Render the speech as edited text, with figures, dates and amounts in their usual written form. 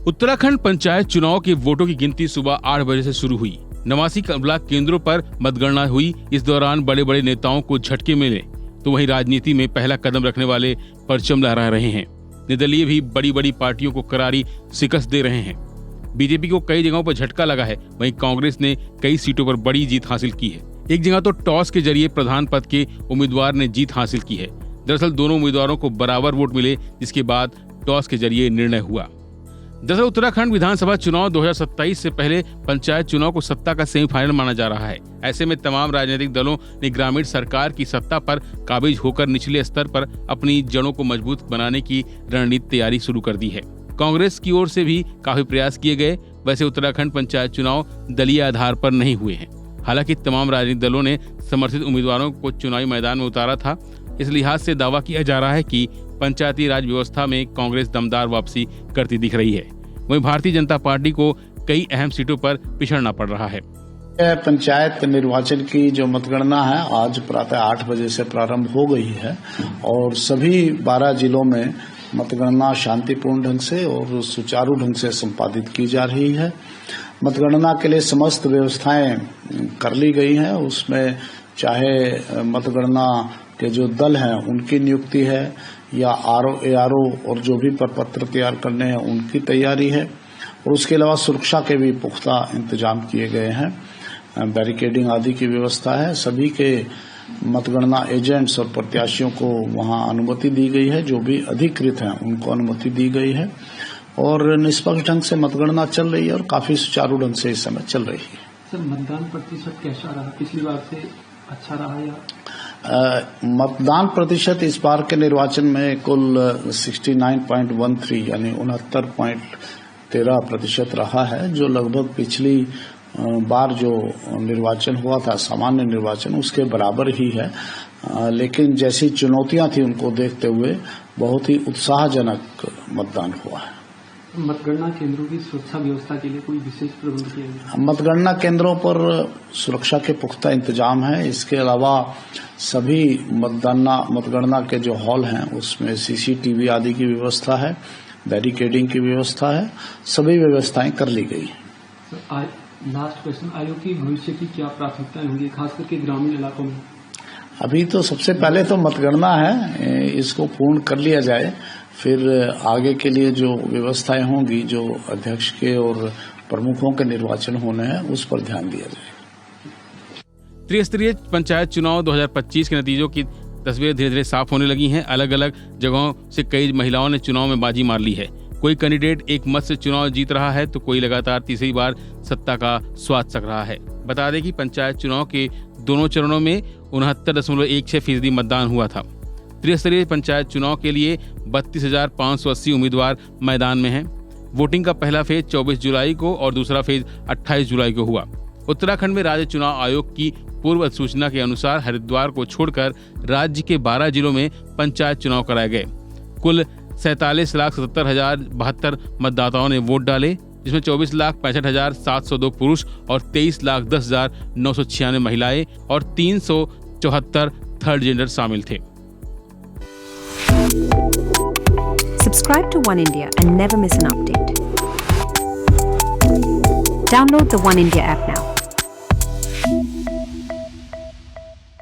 उत्तराखंड पंचायत चुनाव के वोटों की गिनती सुबह 8 बजे से शुरू हुई। 89 ब्लॉक केंद्रों पर मतगणना हुई। इस दौरान बड़े बड़े नेताओं को झटके मिले, तो वहीं राजनीति में पहला कदम रखने वाले परचम लहरा रहे हैं। निर्दलीय भी बड़ी बड़ी पार्टियों को करारी शिकस्त दे रहे हैं। बीजेपी को कई जगहों पर झटका लगा है, वहीं कांग्रेस ने कई सीटों पर बड़ी जीत हासिल की है। एक जगह तो टॉस के जरिए प्रधान पद के उम्मीदवार ने जीत हासिल की है। दरअसल दोनों उम्मीदवारों को बराबर वोट मिले, जिसके बाद टॉस के जरिए निर्णय हुआ। दरअसल उत्तराखंड विधानसभा चुनाव 2027 से पहले पंचायत चुनाव को सत्ता का सेमीफाइनल माना जा रहा है। ऐसे में तमाम राजनीतिक दलों ने ग्रामीण सरकार की सत्ता पर काबिज होकर निचले स्तर पर अपनी जड़ों को मजबूत बनाने की रणनीति तैयारी शुरू कर दी है। कांग्रेस की ओर से भी काफी प्रयास किए गए। वैसे उत्तराखंड पंचायत चुनाव दलीय आधार पर नहीं हुए हैं। हालांकि तमाम राजनीतिक दलों ने समर्थित उम्मीदवारों को चुनावी मैदान में उतारा था। इस लिहाज से दावा किया जा रहा है कि पंचायती राज व्यवस्था में कांग्रेस दमदार वापसी करती दिख रही है। वहीं भारतीय जनता पार्टी को कई अहम सीटों पर पिछड़ना पड़ रहा है। पंचायत निर्वाचन की जो मतगणना है आज प्रातः 8 बजे से प्रारंभ हो गई है और सभी 12 जिलों में मतगणना शांतिपूर्ण ढंग से और सुचारू ढंग से संपादित की जा रही है। मतगणना के लिए समस्त व्यवस्थाएं कर ली गई हैं। उसमें चाहे मतगणना के जो दल हैं उनकी नियुक्ति है या ARO और जो भी प्रपत्र तैयार करने हैं उनकी तैयारी है और उसके अलावा सुरक्षा के भी पुख्ता इंतजाम किए गए हैं। बैरिकेडिंग आदि की व्यवस्था है। सभी के मतगणना एजेंट्स और प्रत्याशियों को वहां अनुमति दी गई है। जो भी अधिकृत हैं उनको अनुमति दी गई है और निष्पक्ष ढंग से मतगणना चल रही है और काफी सुचारू ढंग से इस समय चल रही है। सर, मतदान प्रतिशत कैसा रहा? पिछली बार से अच्छा रहा या? मतदान प्रतिशत इस बार के निर्वाचन में कुल 69.13 यानी 69.13% रहा है, जो लगभग पिछली बार जो निर्वाचन हुआ था सामान्य निर्वाचन उसके बराबर ही है। लेकिन जैसी चुनौतियां थी उनको देखते हुए बहुत ही उत्साहजनक मतदान हुआ है। मतगणना केंद्रों की सुरक्षा व्यवस्था के लिए कोई विशेष प्रबंध किया गया? मतगणना केंद्रों पर सुरक्षा के पुख्ता इंतजाम है। इसके अलावा सभी मतगणना के जो हॉल हैं उसमें CCTV आदि की व्यवस्था है, बैरिकेडिंग की व्यवस्था है, सभी व्यवस्थाएं कर ली गई। लास्ट क्वेश्चन, आयोग की भविष्य की क्या प्राथमिकताएं होंगी, खास करके ग्रामीण इलाकों में? अभी तो सबसे पहले तो मतगणना है, इसको पूर्ण कर लिया जाए, फिर आगे के लिए जो व्यवस्थाएं होंगी, जो अध्यक्ष के और प्रमुखों के निर्वाचन होने हैं उस पर ध्यान दिया जाए। त्रिस्तरीय पंचायत चुनाव 2025 के नतीजों की तस्वीरें धीरे धीरे साफ होने लगी हैं। अलग अलग जगहों से कई महिलाओं ने चुनाव में बाजी मार ली है। कोई कैंडिडेट एक मत से चुनाव जीत रहा है तो कोई लगातार तीसरी बार सत्ता का स्वाद चख रहा है। बता दें कि पंचायत चुनाव के दोनों चरणों में 69.16% मतदान हुआ था। त्रिस्तरीय पंचायत चुनाव के लिए 32,580 उम्मीदवार मैदान में हैं। वोटिंग का पहला फेज 24 जुलाई को और दूसरा फेज 28 जुलाई को हुआ। उत्तराखंड में राज्य चुनाव आयोग की पूर्व सूचना के अनुसार हरिद्वार को छोड़कर राज्य के 12 जिलों में पंचायत चुनाव कराए गए। कुल 47,77,072 मतदाताओं ने वोट डाले, जिसमें 24,65,702 पुरुष और 23,10,996 महिलाएं और 374 थर्ड जेंडर शामिल थे। Subscribe to One India and never miss an update. Download the One India app now.